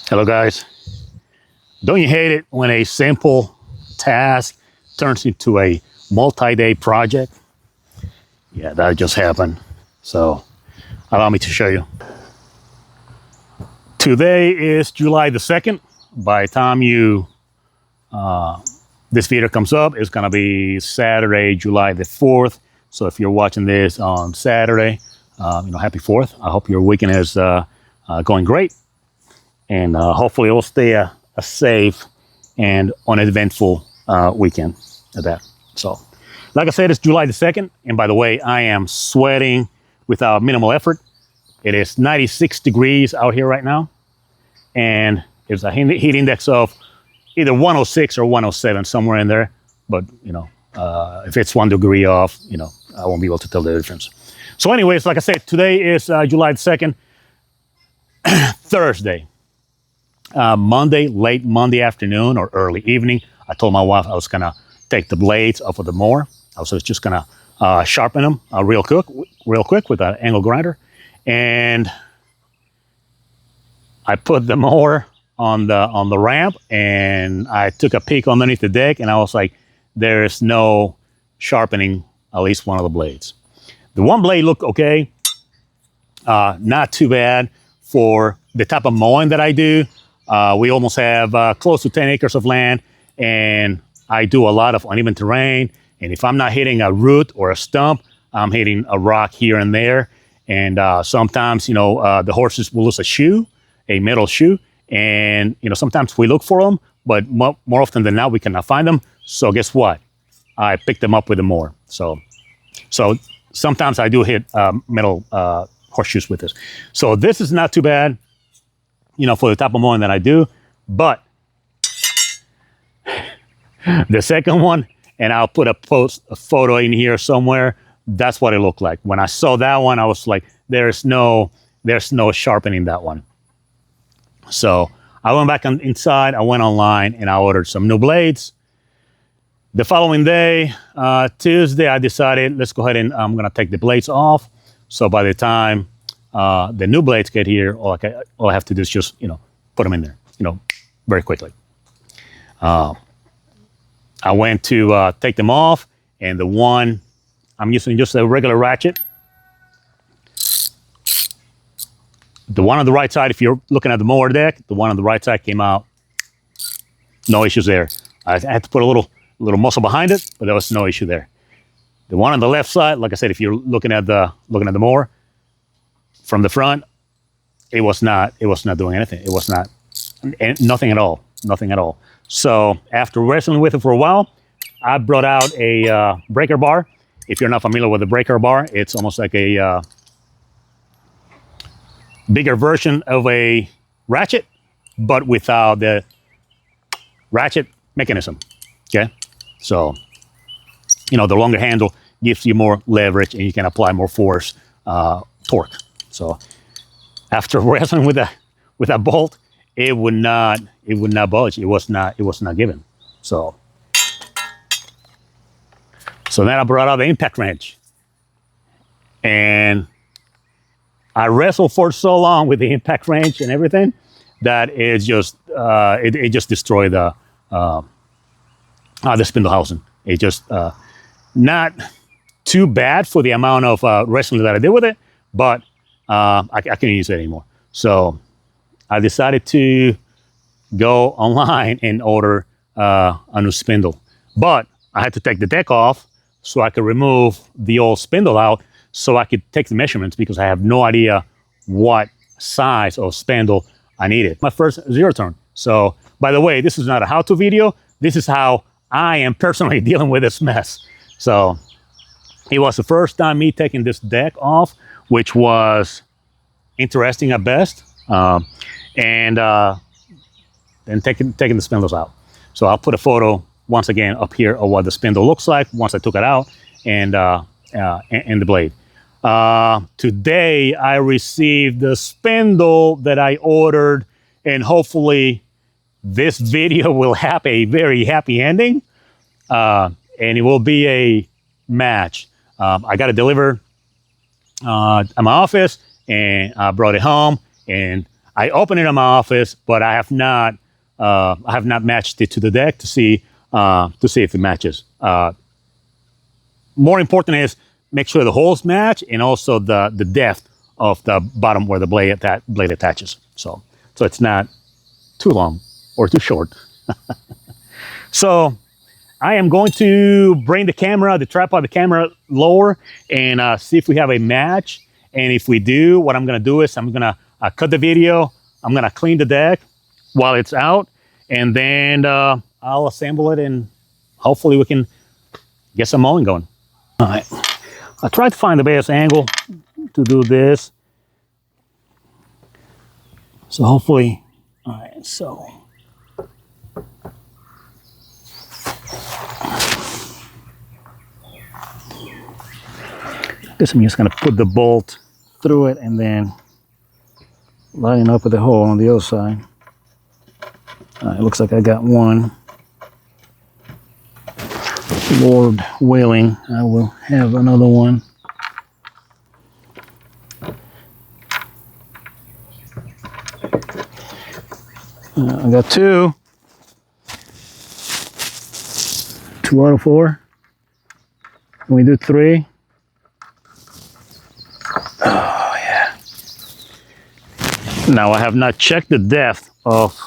Hello guys. Don't you hate it when a simple task turns into a multi-day project? Yeah, that just happened. So allow me to show you. Today is July the 2nd. By the time this video comes up, it's gonna be Saturday, July the 4th. So if you're watching this on Saturday, happy 4th. I hope your weekend is going great. And hopefully it'll stay a safe and uneventful weekend at that. So, like I said, it's July the 2nd. And by the way, I am sweating without minimal effort. It is 96 degrees out here right now. And it's a heat index of either 106 or 107, somewhere in there. But, if it's 1 degree off, I won't be able to tell the difference. So anyways, like I said, today is July the 2nd, Thursday. Monday, late Monday afternoon or early evening, I told my wife I was gonna take the blades off of the mower. I was just gonna sharpen them real quick with an angle grinder, and I put the mower on the ramp, and I took a peek underneath the deck, and I was like, there is no sharpening at least one of the blades. The one blade looked okay, not too bad for the type of mowing that I do. We almost have close to 10 acres of land, and I do a lot of uneven terrain. And if I'm not hitting a root or a stump, I'm hitting a rock here and there. And sometimes, the horses will lose a metal shoe. And, sometimes we look for them, but more often than not, we cannot find them. So guess what? I pick them up with a mower. So sometimes I do hit metal horseshoes with this. So this is not too bad, for the type of mowing that I do. But the second one, and I'll put a photo in here somewhere, that's what it looked like. When I saw that one, I was like, there's no sharpening that one. So I went back inside, I went online, and I ordered some new blades. The following day, Tuesday, I decided, let's go ahead and I'm gonna take the blades off. So by the time the new blades get here, all I have to do is just, put them in there, very quickly. I went to take them off, and the one, I'm using just a regular ratchet. The one on the right side, if you're looking at the mower deck, the one on the right side came out, no issues there. I had to put a little muscle behind it, but there was no issue there. The one on the left side, like I said, if you're looking at the mower from the front, it was not doing anything. It was nothing at all. So after wrestling with it for a while, I brought out a breaker bar. If you're not familiar with a breaker bar, it's almost like a bigger version of a ratchet, but without the ratchet mechanism. Okay, so the longer handle gives you more leverage, and you can apply more force, torque. So after wrestling with that bolt, it would not budge. It was not given. So then I brought out the impact wrench, and I wrestled for so long with the impact wrench and everything that it just destroyed the spindle housing. It just not too bad for the amount of wrestling that I did with it, but I couldn't use it anymore. So I decided to go online and order a new spindle. But I had to take the deck off so I could remove the old spindle out so I could take the measurements, because I have no idea what size of spindle I needed. My first zero turn. So by the way, this is not a how-to video. This is how I am personally dealing with this mess. So it was the first time me taking this deck off, which was interesting at best, and then taking the spindles out. So I'll put a photo once again up here of what the spindle looks like once I took it out, and the blade. Today I received the spindle that I ordered, and hopefully this video will have a very happy ending, and it will be a match. I got it delivered at my office, and I brought it home, and I open it in my office, but I have not matched it to the deck to see if it matches. More important is make sure the holes match and also the depth of the bottom where the blade attaches. So it's not too long or too short. So I am going to bring the tripod, the camera lower and see if we have a match. And if we do, what I'm gonna do is I'm gonna cut the video. I'm gonna clean the deck while it's out, and then I'll assemble it and hopefully we can get some mowing going. All right, I tried to find the best angle to do this. So hopefully, all right, so. I guess I'm just gonna put the bolt through it and then line up with the hole on the other side. It looks like I got one. Lord willing, I will have another one. I got two. 2 out of 4. Can we do 3? Oh yeah. Now I have not checked the depth of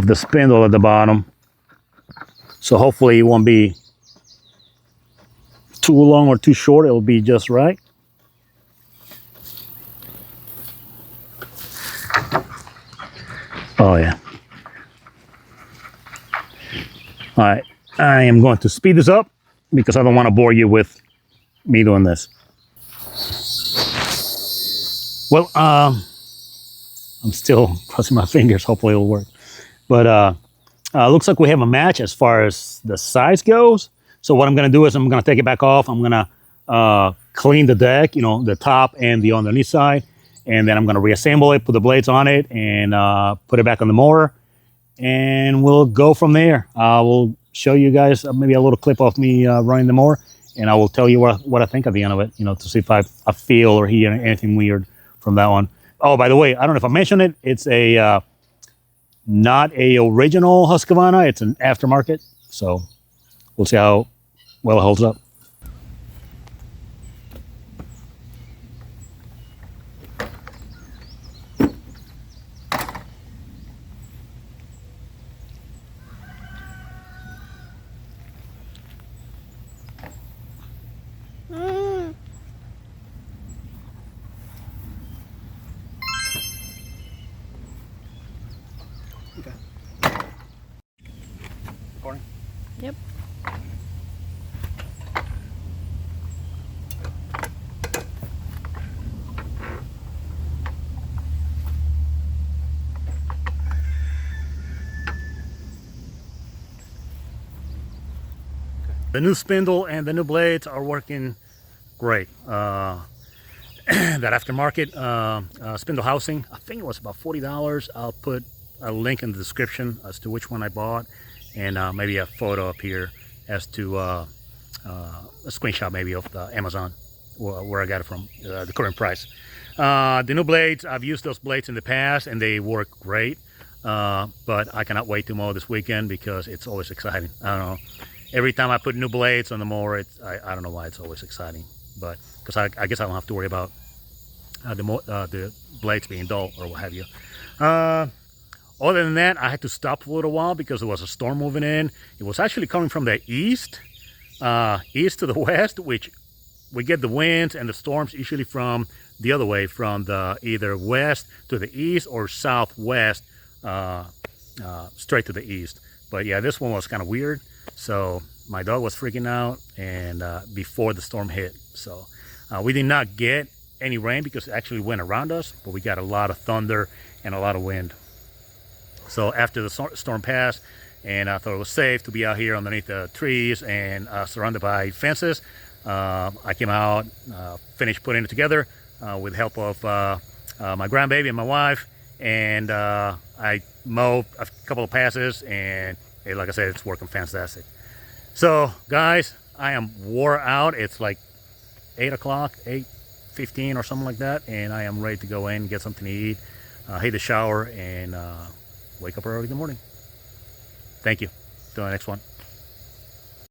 the spindle at the bottom, so hopefully it won't be too long or too short. It'll be just right. Oh yeah. All right, I am going to speed this up because I don't want to bore you with me doing this. Well, I'm still crossing my fingers. Hopefully it'll work. But looks like we have a match as far as the size goes. So what I'm going to do is I'm going to take it back off. I'm going to clean the deck, you know, the top and the underneath side. And then I'm going to reassemble it, put the blades on it, and put it back on the mower. And we'll go from there. I will show you guys maybe a little clip of me running the mower. And I will tell you what I think at the end of it, you know, to see if I feel or hear anything weird from that one. Oh, by the way, I don't know if I mentioned it. It's a not a original Husqvarna. It's an aftermarket. So we'll see how well it holds up. Okay. Recording? Yep. The new spindle and the new blades are working great. That aftermarket spindle housing, I think it was about $40. I'll put a link in the description as to which one I bought, and maybe a photo up here as to a screenshot maybe of the Amazon where I got it from, the current price. The new blades, I've used those blades in the past and they work great, but I cannot wait to mow this weekend because it's always exciting. I don't know. Every time I put new blades on the mower, I don't know why it's always exciting, but because I guess I don't have to worry about the blades being dull or what have you. Other than that, I had to stop for a little while because there was a storm moving in. It was actually coming from the east to the west, which we get the winds and the storms usually from the other way, from the either west to the east or southwest straight to the east. But yeah, this one was kind of weird. So my dog was freaking out, and before the storm hit. So we did not get any rain because it actually went around us, but we got a lot of thunder and a lot of wind. So after the storm passed, and I thought it was safe to be out here underneath the trees and surrounded by fences, I came out, finished putting it together with the help of my grandbaby and my wife, and I mowed a couple of passes, and like I said, it's working fantastic. So guys, I am wore out. It's like 8 o'clock, 8:15 or something like that, and I am ready to go in, get something to eat, hit the shower, and wake up early in the morning. Thank you. Till the next one.